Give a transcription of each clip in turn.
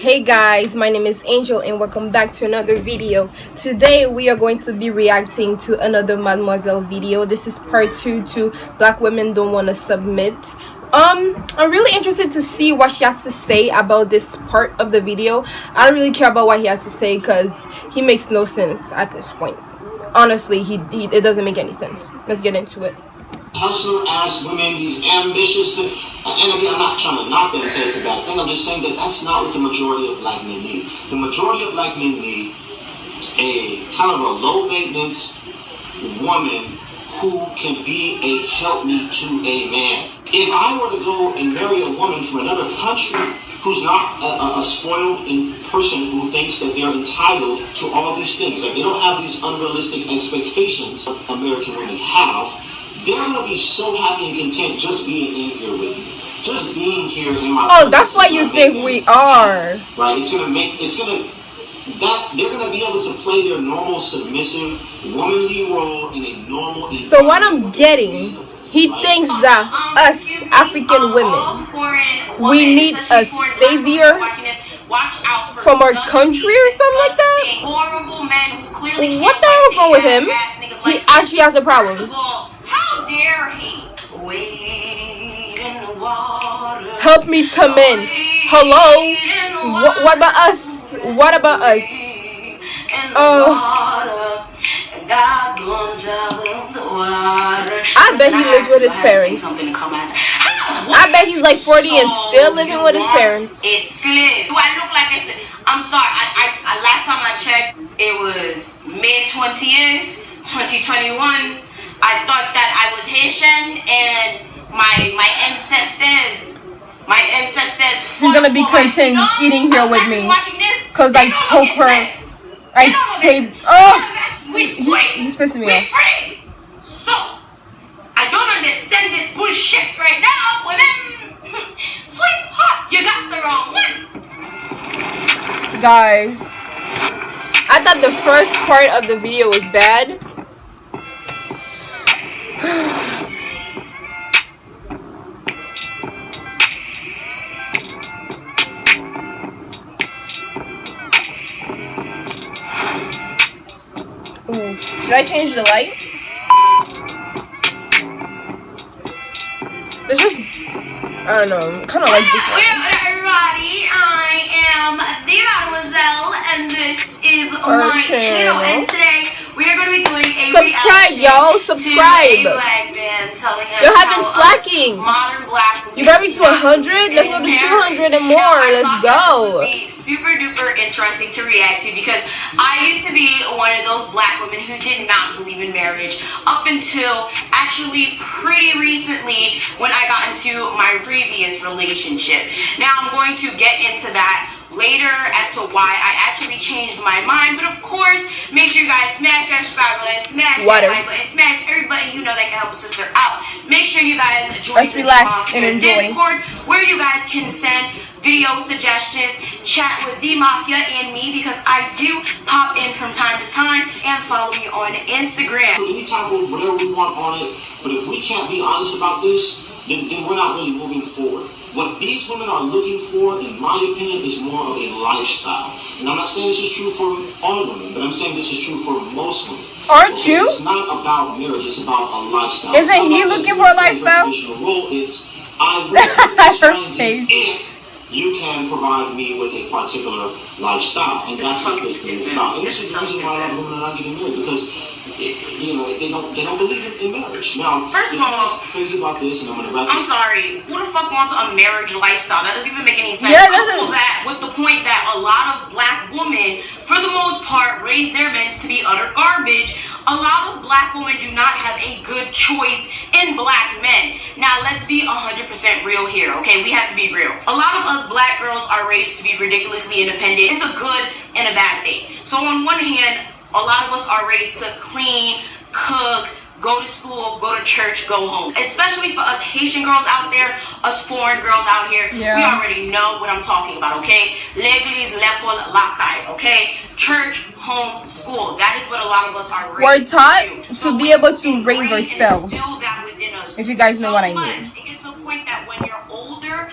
Hey guys, my name is Angel and welcome back to another video. Today we are going to be reacting to another Mademoiselle video. This is part 2 to Black Women Don't Want to Submit. I'm really interested to see what she has to say about this part of the video. I don't really care about what he has to say because he makes no sense at this point. Honestly, it doesn't make any sense. Let's get into it. Hustler ass women, these ambitious, and again, I'm not trying to knock them and say it's a bad thing. I'm just saying that that's not what the majority of black men need. The majority of black men need a kind of a low maintenance woman who can be a helpmeet to a man. If I were to go and marry a woman from another country who's not a spoiled person who thinks that they're entitled to all these things, like they don't have these unrealistic expectations American women have, they're gonna be so happy and content just being in here with me, just being here in my. Oh, that's why you think we are. Right? They're gonna be able to play their normal submissive womanly role in a normal. So what I'm getting, he thinks that us African women, we need a savior from our country or something like that. What the hell's wrong with him? He actually has a problem. How dare he wade in the water? Help me to men. Hello? What about us? What about us? Oh. I bet he lives with his parents. I bet he's like 40 and still living with his parents. It's slim. Do I look like this? I'm sorry. I last time I checked, it was May 20th, 2021. I thought that I was Haitian and my ancestors. She's gonna be content eating here with me, cause I told her I saved. Oh, he's pissing me off. So I don't understand this bullshit right now, women. Sweetheart, you got the wrong one. Guys, I thought the first part of the video was bad. Ooh, should I change the light? This is, I don't know, kind of like this one. Hello everybody, I am the Mademoiselle and this is my channel, and today we are going to be doing a subscribe, y'all, subscribe. To a black man telling us you have been slacking. Modern black you brought me to 100. Let's go to 200 and more. Let's go. This would be super duper interesting to react to because I used to be one of those black women who did not believe in marriage up until actually pretty recently when I got into my previous relationship. Now I'm going to get into that later as to why I actually changed my mind, but of course make sure you guys smash that subscribe button, smash that like button, smash everybody you know that can help a sister out. Make sure you guys join the Discord where you guys can send video suggestions, chat with the Mafia and me because I do pop in from time to time, and follow me on Instagram. Anytime we'll whatever we want on it, but if we can't be honest about this, then we're not really moving forward. What these women are looking for, in my opinion, is more of a lifestyle. And I'm not saying this is true for all women, but I'm saying this is true for most women. Aren't you? It's not about marriage, it's about a lifestyle. Isn't he looking for a lifestyle? It's I will if you can provide me with a particular lifestyle. And that's what this thing is about. And this is the reason why a lot of women are not getting married, because they don't believe in marriage. Now, first of all, crazy about this, and I'm gonna wrap I'm sorry. Who the fuck wants a marriage lifestyle? That doesn't even make any sense. Yeah, couple that with the point that a lot of black women, for the most part, raise their men to be utter garbage. A lot of black women do not have a good choice in black men. Now, let's be 100% real here, okay? We have to be real. A lot of us black girls are raised to be ridiculously independent. It's a good and a bad thing. So on one hand, a lot of us are raised to clean, cook, go to school, go to church, go home. Especially for us Haitian girls out there, us foreign girls out here, we already know what I'm talking about, okay? L'église, l'école, la caille, okay? Church, home, school. That is what a lot of us are raised We're taught to be able to raise ourselves. If you guys know what I mean. It gets to the point that when you're older,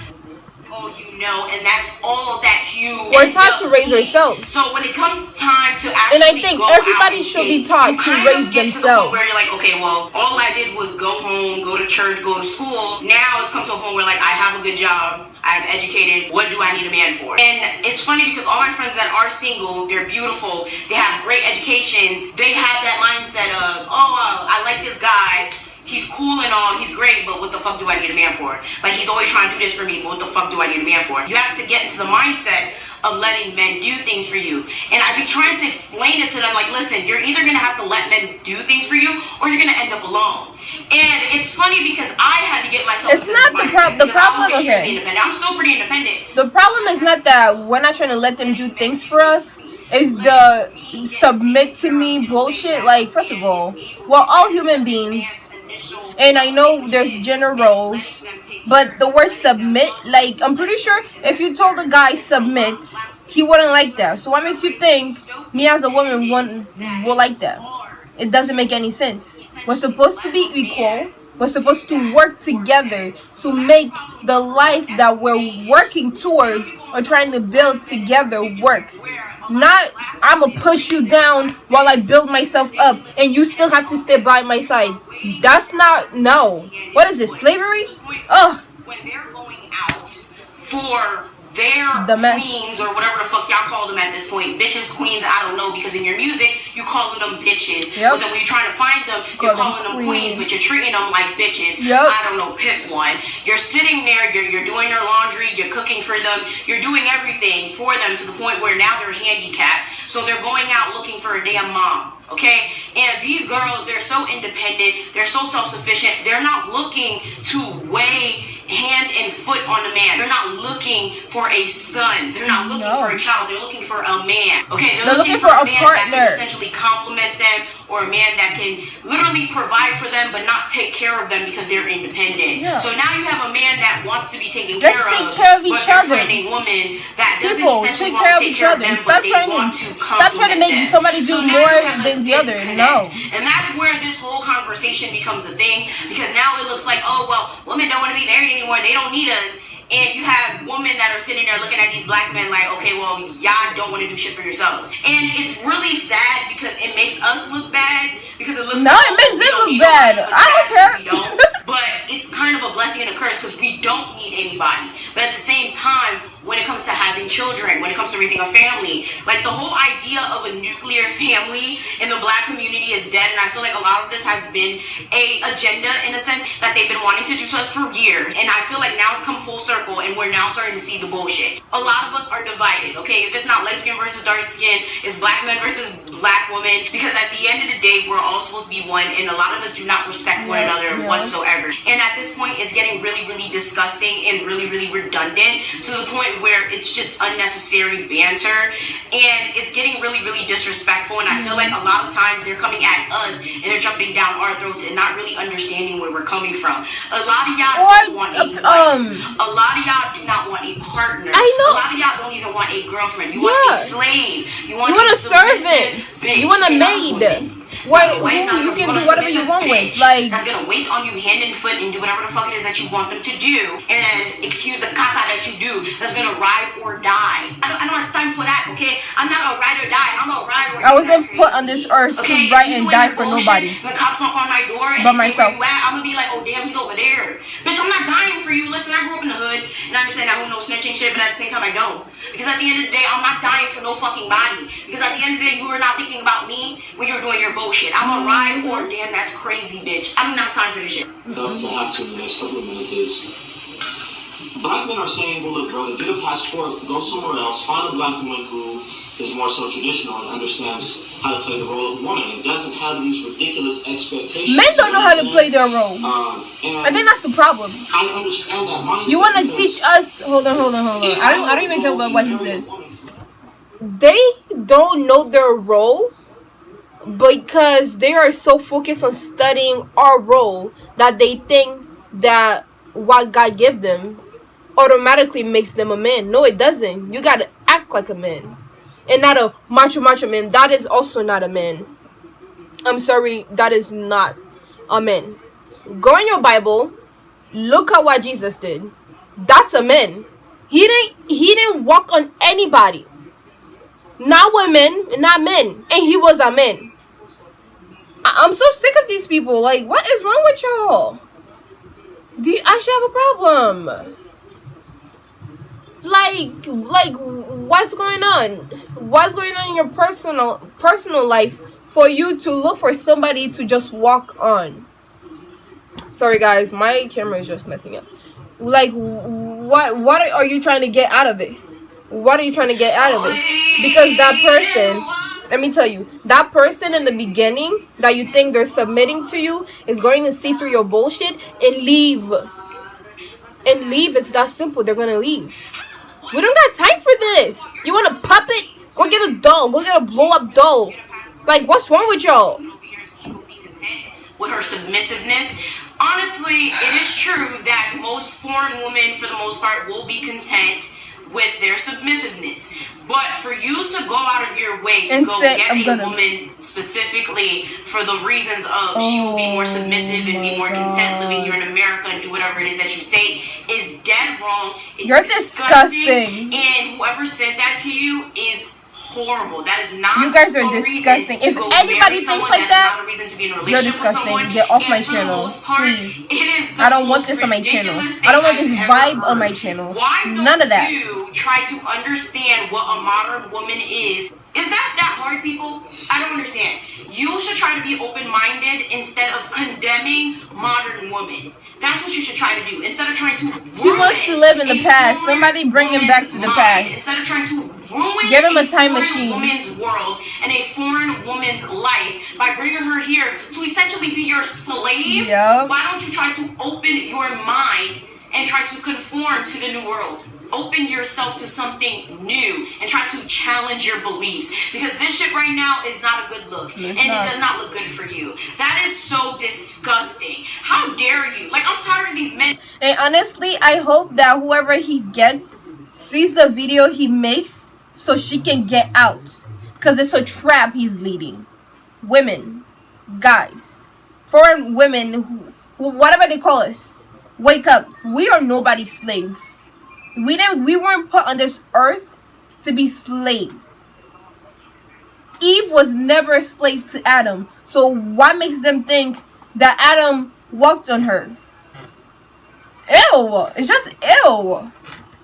oh, you you know, and that's all that you. We're taught to raise ourselves. So when it comes time to actually, and I think everybody should be taught to raise themselves. Where you're like, okay, well, all I did was go home, go to church, go to school. Now it's come to a point where like I have a good job, I'm educated. What do I need a man for? And it's funny because all my friends that are single, they're beautiful, they have great educations. They have that mindset of, I like this guy. He's cool and all, he's great, but what the fuck do I need a man for? Like, he's always trying to do this for me, but what the fuck do I need a man for? You have to get into the mindset of letting men do things for you. And I've been trying to explain it to them, like, listen, you're either gonna have to let men do things for you, or you're gonna end up alone. And it's funny because I had to get myself it's not the problem, okay. I'm still pretty independent. The problem is not that we're not trying to let them do things for us. Is the submit to me bullshit. Like, first of all, we're all human beings. And I know there's gender roles, but the word submit, like, I'm pretty sure if you told a guy submit, he wouldn't like that. So what makes you think me as a woman will like that? It doesn't make any sense. We're supposed to be equal. We're supposed to work together to make the life that we're working towards or trying to build together works. Not, I'm going to push you down while I build myself up and you still have to stay by my side. That's not, no. What is it, slavery? Ugh. When they're going out for their queens or whatever the fuck y'all call them at this point, bitches, queens, I don't know, because in your music you calling them bitches, but then when you're trying to find them, you're calling them queens, but you're treating them like bitches. I don't know, pick one. You're sitting there, you're doing their laundry, you're cooking for them, you're doing everything for them to the point where now they're handicapped, so they're going out looking for a damn mom. Okay, and these girls, they're so independent, they're so self-sufficient, they're not looking to weigh hand and foot on a man. They're not looking for a son. They're not looking for a child. They're looking for a man. Okay, they're looking for a man partner that can essentially complement them, or a man that can literally provide for them but not take care of them because they're independent. So now you have a man that wants to be taken care of, take care of each other. But you're finding a woman that doesn't essentially take care of each other. Stop trying to make somebody do more than the other. No. And that's where this whole conversation becomes a thing, because now it looks like, oh, well, women don't want to be married anymore. They don't need us. And you have women that are sitting there looking at these black men like, okay, well, y'all don't want to do shit for yourselves. And it's really sad because it makes us look bad, because it looks it makes them look bad. I don't care. But it's kind of a blessing and a curse because we don't need anybody. But at the same time, when it comes to having children, when it comes to raising a family, like, the whole idea of a nuclear family in the black community is dead. And I feel like a lot of this has been a agenda, in a sense, that they've been wanting to do to us for years. And I feel like now it's come full circle and we're now starting to see the bullshit. A lot of us are divided, okay? If it's not light skin versus dark skin, it's black men versus black women, because at the end of the day, we're all supposed to be one, and a lot of us do not respect one another whatsoever. And at this point, it's getting really, really disgusting and really, really redundant, to the point where it's just unnecessary banter, and it's getting really, really disrespectful. And I feel like a lot of times they're coming at us and they're jumping down our throats and not really understanding where we're coming from. A lot of y'all don't want a wife. A lot of y'all do not want a partner. I know. A lot of y'all don't even want a girlfriend. You want a slave. You want a servant. Bitch. You want a maid. You can do whatever you want with. Like, that's gonna wait on you hand and foot and do whatever the fuck it is that you want them to do, and excuse the caca that you do, that's gonna ride or die. I don't have time for that, okay? I'm not a ride or die. I'm a ride or die. I wasn't put on this earth to ride and die for nobody. When cops knock on my door and but they myself. say where you at, I'm gonna be like, oh damn, he's over there. Bitch, I'm not dying for you. Listen, I grew up in the hood, and I understand I don't know snitching shit, but at the same time I don't. Because at the end of the day, I'm not dying for no fucking body. Because at the end of the day, you were not thinking about me when you were doing your bullshit. I'm a ride or damn, that's crazy, bitch. I don't have time for this shit. To have to in the next couple of minutes is, black men are saying, well, look, brother, get a passport, go somewhere else, find a black woman who is more so traditional and understands how to play the role of a woman and doesn't have these ridiculous expectations. Men don't know how to play their role. I think that's the problem. I understand that mindset. You want to teach us? Hold on. I don't even care about what he says. They don't know their role because they are so focused on studying our role that they think that what God gave them automatically makes them a man. No, it doesn't. You gotta act like a man, and not a macho man. That is also not a man. I'm sorry, that is not a man. Go in your Bible, look at what Jesus did. That's a man. He didn't walk on anybody. Not women, not men. And he was a man. I'm so sick of these people. Like, what is wrong with y'all? Do you actually have a problem? Like what's going on? What's going on in your personal life for you to look for somebody to just walk on? Sorry guys, my camera is just messing up. Like, what are you trying to get out of it? What are you trying to get out of it? Because that person, let me tell you, that person in the beginning that you think they're submitting to you is going to see through your bullshit and leave. And leave. It's that simple. They're gonna leave. We don't got time for this. You want a puppet? Go get a doll. Go get a blow up doll. Like, what's wrong with y'all? With her submissiveness. Honestly, it is true that most foreign women, for the most part, will be content with their submissiveness. But for you to go out of your way to go get a woman specifically for the reasons of she will be more submissive and be more content living here in America and do whatever it is that you say is dead wrong. It's You're disgusting. And whoever said that to you is horrible. That is not. You guys are disgusting. If anybody thinks like that, you're disgusting. Get off my channel, please. I don't want this on my channel. I don't want this vibe on my channel. None of that. You try to understand what a modern woman is. Is that hard, people? I don't understand. You should try to be open-minded instead of condemning modern women. That's what you should try to do. Instead of trying to he wants to live in the past. Somebody bring him back to the past. Instead of trying to ruin give him a time machine. Woman's world and a foreign woman's life by bringing her here to essentially be your slave. Yep. Why don't you try to open your mind and try to conform to the new world? Open yourself to something new and try to challenge your beliefs, because this shit right now is not a good look, and it does not look good for you. That is so disgusting. How dare you? Like, I'm tired of these men. And honestly, I hope that whoever he gets sees the video he makes so she can get out, because it's a trap he's leading. Women, guys, foreign women, who whatever they call us, wake up. We are nobody's slaves. We weren't put on this earth to be slaves. Eve was never a slave to Adam. So what makes them think that Adam walked on her? Ew. It's just ew.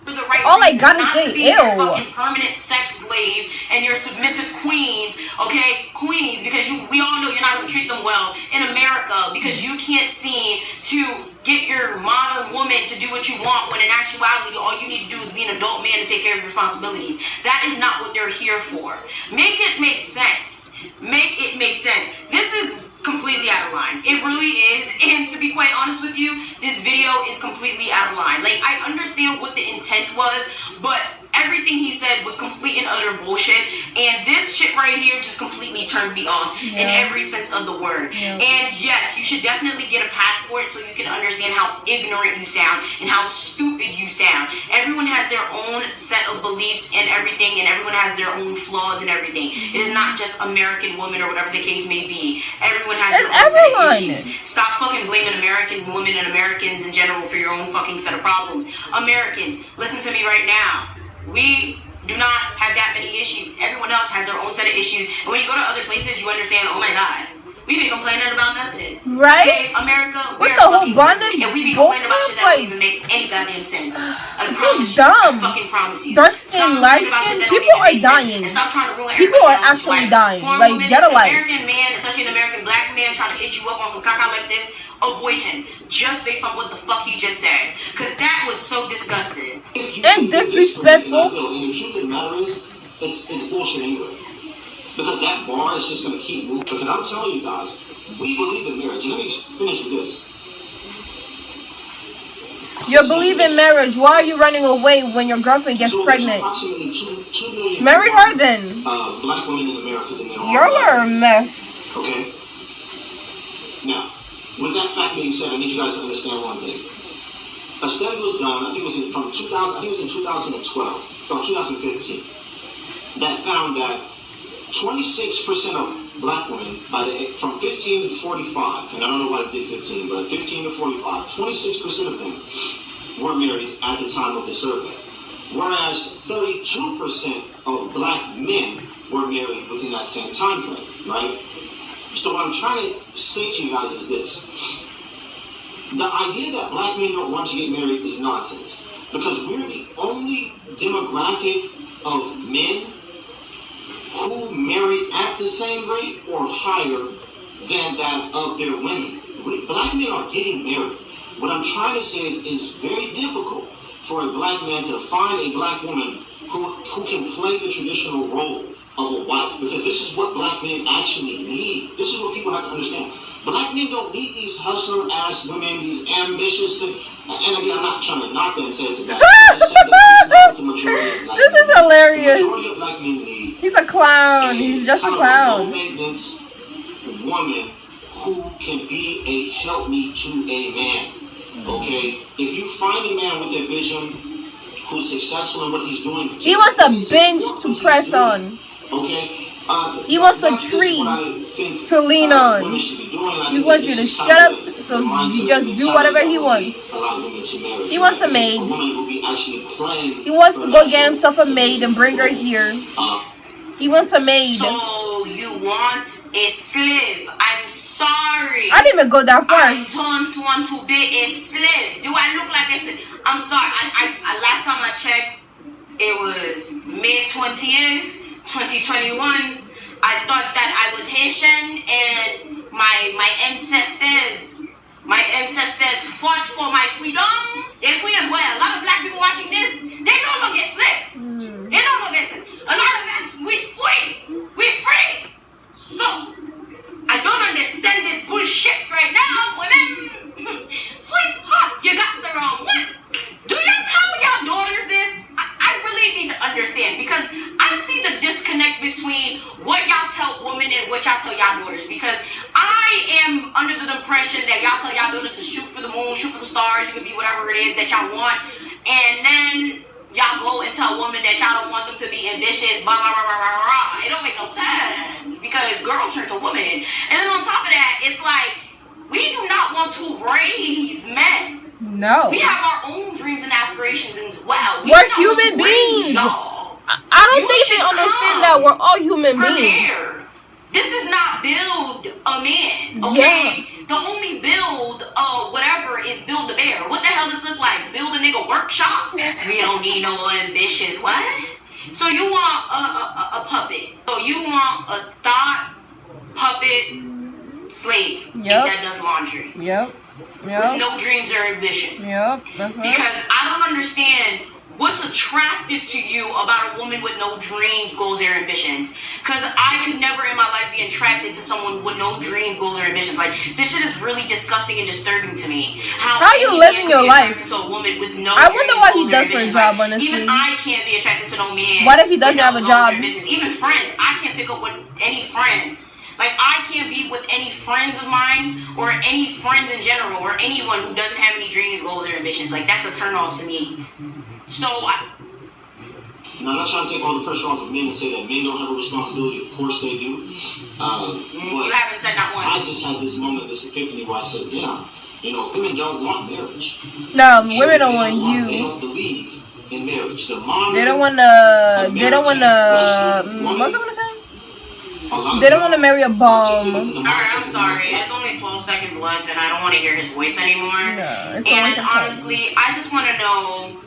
Right, all I gotta say, ew. Fucking permanent sex slave and your submissive queens, okay? Queens, because we all know you're not gonna treat them well in America because you can't seem to get your modern woman to do what you want, when in actuality all you need to do is be an adult man and take care of your responsibilities. That is not what they're here for. Make it make sense. Make it make sense. This is completely out of line. It really is. And to be quite honest with you, this video is completely out of line. Like, I understand what the intent was, but everything he said was complete and utter bullshit. And this shit right here just completely turned me off in every sense of the word. And yes, you should definitely get a passport so you can understand how ignorant you sound and how stupid you sound. Everyone has their own set of beliefs and everything, and everyone has their own flaws and everything. It is not just American women or whatever the case may be. Everyone has their own set of issues. Stop fucking blaming American women and Americans in general for your own fucking set of problems. Americans, listen to me right now. We do not have that many issues. Everyone else has their own set of issues. And when you go to other places, you understand, oh my God, we be complaining about nothing. Right? Okay, America, what the whole bond and we be complaining about shit that don't even make any goddamn sense. I promise so dumb. I fucking promise you. Dark skin, light skin, people are dying. And stop trying to ruin people are actually dying. Like, get a life. American man, especially an American black man, trying to hit you up on some caca like this, avoid him just based on what the fuck he just said, because that was so disgusting and disrespectful. And the truth of the matter is, it's bullshit anyway. Because that bar is just going to keep moving. Because I'm telling you guys, we believe in marriage. And let me finish with this. You believe in marriage. Why are you running away when your girlfriend gets pregnant? Approximately 2 million marry her then. Black women in America than there are. Y'all are a mess. Okay? Now, with that fact being said, I need you guys to understand one thing. A study was done, I think it was in 2012 or 2015, that found that 26% of black women from 15 to 45, and I don't know why they did 15, but 15 to 45, 26% of them were married at the time of the survey. whereas 32% of black men were married within that same time frame, right? So what I'm trying to say to you guys is this. The idea that black men don't want to get married is nonsense, because we're the only demographic of men who marry at the same rate or higher than that of their women. Black men are getting married. What I'm trying to say is it's very difficult for a black man to find a black woman who can play the traditional role of a wife, because this is what black men actually need. This is what people have to understand. Black men don't need these hustler-ass women, these ambitious, and again, I'm not trying to knock that and say it's a bad thing. I'm just saying that it's not what the majority of black men This is hilarious. The majority of black men need. He's a clown. He's just a clown. Low-maintenance woman who can be a helpmeet to a man. Okay? If you find a man with a vision who's successful in what he's doing, he wants a bench to press on. Okay? He wants a tree to lean on. He wants you to shut up so you just do whatever he wants. He wants a maid. He wants to go get himself a maid and bring her here. He wants a maid. So you want a slave? I'm sorry. I didn't even go that far. I don't want to be a slave. Do I look like a slave? I'm sorry. I last time I checked, it was May 20th. 2021, I thought that I was Haitian and my ancestors fought for my freedom. They're free as well. A lot of black people watching this, they no longer slaves. They no longer slaves. A lot of us, we free. We're free. So, I don't understand this bullshit right now, women. Sweetheart, you got the wrong one. Do you tell your daughters this? I really need to understand, because I see the disconnect between what y'all tell women and what y'all tell y'all daughters, because I am under the impression that y'all tell y'all daughters to shoot for the moon, shoot for the stars, you can be whatever it is that y'all want, and then y'all go and tell women that y'all don't want them to be ambitious, blah, blah, blah, blah, blah, blah. It don't make no sense, because girls turn to women. And then on top of that, it's like, we do not want to raise men. No. We have our own dreams and aspirations as well. We're human beings. I don't think they understand that we're all human beings. This is not build a man, okay? Yeah. The only build whatever is build a bear. What the hell does this look like? Build a nigga workshop? We don't need no ambitious what? So you want a puppet. So you want a thought puppet slave that does laundry. Yep. With no dreams or ambition. Yep, that's right. Because I don't understand what's attractive to you about a woman with no dreams, goals, or ambitions. Because I could never in my life be attracted to someone with no dreams, goals, or ambitions. Like, this shit is really disgusting and disturbing to me. How are you living your life? To a woman with no I wonder what he does for a job, like, honestly. Even I can't be attracted to no man. What if he doesn't have a job? Even friends. I can't pick up with any friends. Like, I can't be with any friends of mine or any friends in general or anyone who doesn't have any dreams, goals, or ambitions. Like, that's a turn off to me. So, now, I'm not trying to take all the pressure off of men and say that men don't have a responsibility. Of course they do. You haven't said not one. I just had this moment, this epiphany where I said, yeah, women don't want marriage. No, women don't want you. They don't believe in marriage. They don't want to, what's I'm going to say? They don't want to marry a bum. Alright, I'm sorry. It's only 12 seconds left and I don't want to hear his voice anymore. No, and honestly, I just want to know,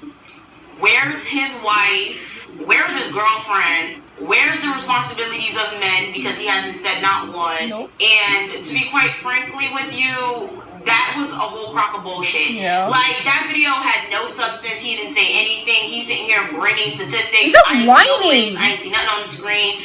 where's his wife? Where's his girlfriend? Where's the responsibilities of men? Because he hasn't said not one. Nope. And to be quite frankly with you, that was a whole crock of bullshit. Yeah. Like, that video had no substance. He didn't say anything. He's sitting here bringing statistics. He's just whining. I ain't see nothing on the screen.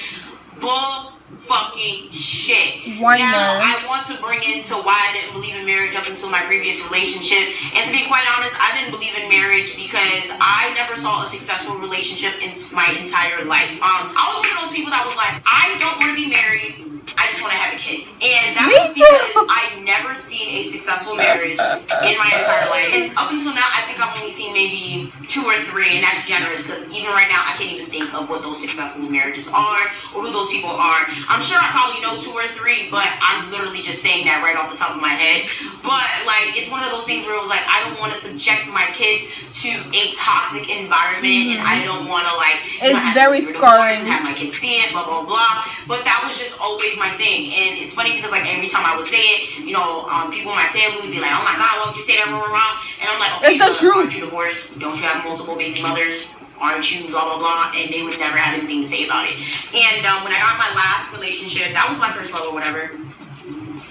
Bull fucking shit. Whiner. Now, I want to bring into why I didn't believe in marriage up until my previous relationship. And to be quite honest, I didn't believe in marriage because I never saw a successful relationship in my entire life. I was one of those people that was like, I don't want to be married. I just want to have a kid. And that was because I've never seen a successful marriage in my entire life. And up until now, I think I've only seen maybe 2 or 3, and that's generous because even right now, I can't even think of what those successful marriages are or who those people are. I'm sure I probably know 2 or 3, but I'm literally just saying that right off the top of my head. But like, it's one of those things where it was like, I don't want to subject my kids to a toxic environment, and I don't want to like, it's very scarring. Have my kids see it, blah blah blah. But that was just always my thing, and it's funny because like every time I would say it, you know, people in my family would be like, "Oh my God, why would you say that?" Blah, blah, blah. And I'm like, "Okay, it's the truth. Aren't you divorced? Don't you have multiple baby mothers? Aren't you blah blah blah?" And they would never have anything to say about it. And when I got my last relationship, that was my first love or whatever.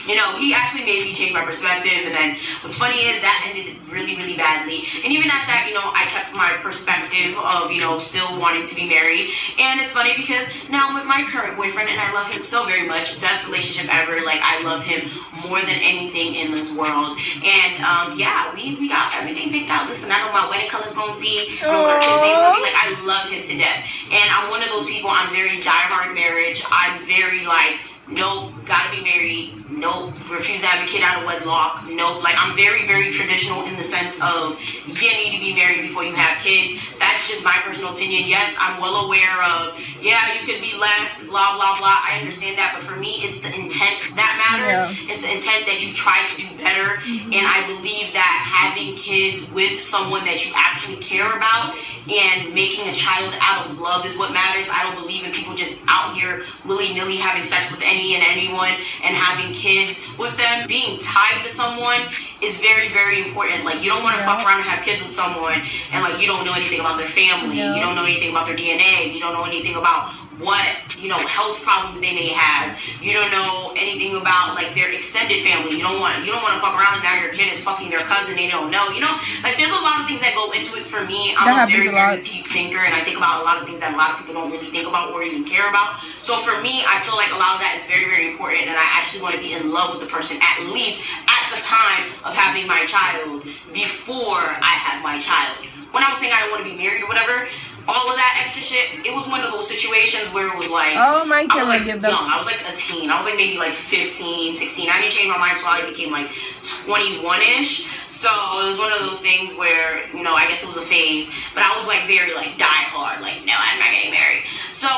You know, he actually made me change my perspective, and then what's funny is that ended really, really badly. And even at that, you know, I kept my perspective of, you know, still wanting to be married. And it's funny because now with my current boyfriend, and I love him so very much, best relationship ever, like I love him more than anything in this world. And yeah, we got everything picked out. Listen, I know my wedding color's gonna be, I know what our kid's name's gonna be, like I love him to death. And I'm one of those people, I'm very diehard marriage. I'm very like, no, gotta be married. No, refuse to have a kid out of wedlock. No, like I'm very, very traditional in the sense of you need to be married before you have kids. That's just my personal opinion. Yes, I'm well aware of, yeah, you could be left, blah, blah, blah. I understand that, but for me, it's the intent that matters. Yeah. It's the intent that you try to do better. And I believe that having kids with someone that you actually care about and making a child out of love is what matters. I don't believe in people just out here willy-nilly having sex with any and anyone and having kids with them. Being tied to someone is very, very important. Like, you don't want to fuck around and have kids with someone and like you don't know anything about their family. You don't know anything about their DNA. You don't know anything about what, you know, health problems they may have. You don't know anything about like their extended family. You don't want to fuck around and now your kid is fucking their cousin. They don't know. You know, like there's a lot of things that go into it. For me, I'm a very, very deep thinker, and I think about a lot of things that a lot of people don't really think about or even care about. So for me, I feel like a lot of that is very, very important, and I actually want to be in love with the person at least at the time of having my child before I have my child. When I was saying I don't want to be married or whatever, all of that extra shit, it was one of those situations where it was like, oh my God, I was like young, I was like a teen, I was like maybe like 15, 16, I didn't change my mind until I became like 21-ish, so it was one of those things where, you know, I guess it was a phase, but I was like very like die hard, like no, I'm not getting married. So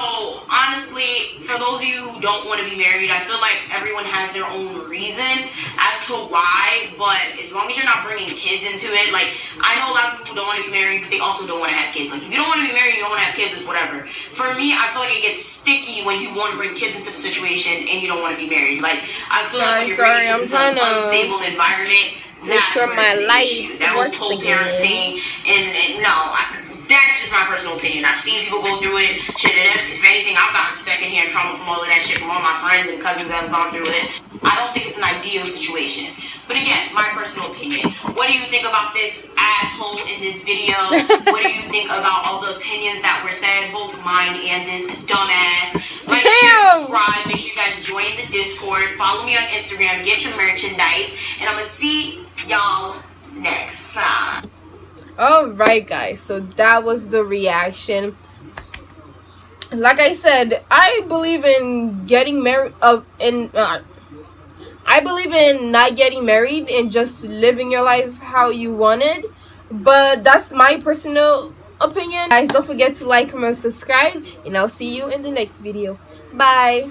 honestly, for those of you who don't want to be married, I feel like everyone has their own reason as to why, but as long as you're not bringing kids into it, like I know a lot of people don't want to be married, but they also don't want to have kids. Like if you don't want to be married, you don't want to have kids, it's whatever. For me, I feel like it gets sticky when you want to bring kids into the situation and you don't want to be married. Like I feel like when you're bringing kids into an unstable environment, that's where my life, that whole co-parenting, and no, that's just my personal opinion. I've seen people go through it. Shit, if anything, I've gotten secondhand trauma from all of that shit from all my friends and cousins that have gone through it. I don't think it's an ideal situation. But again, my personal opinion. What do you think about this asshole in this video? What do you think about all the opinions that were said, both mine and this dumbass? Like, share, subscribe, make sure you guys join the Discord, follow me on Instagram, get your merchandise, and I'm gonna see y'all next time. Alright guys, so that was the reaction. Like I said, I believe in getting married I believe in not getting married and just living your life how you wanted, but that's my personal opinion. Guys, don't forget to like, comment, subscribe, and I'll see you in the next video. Bye.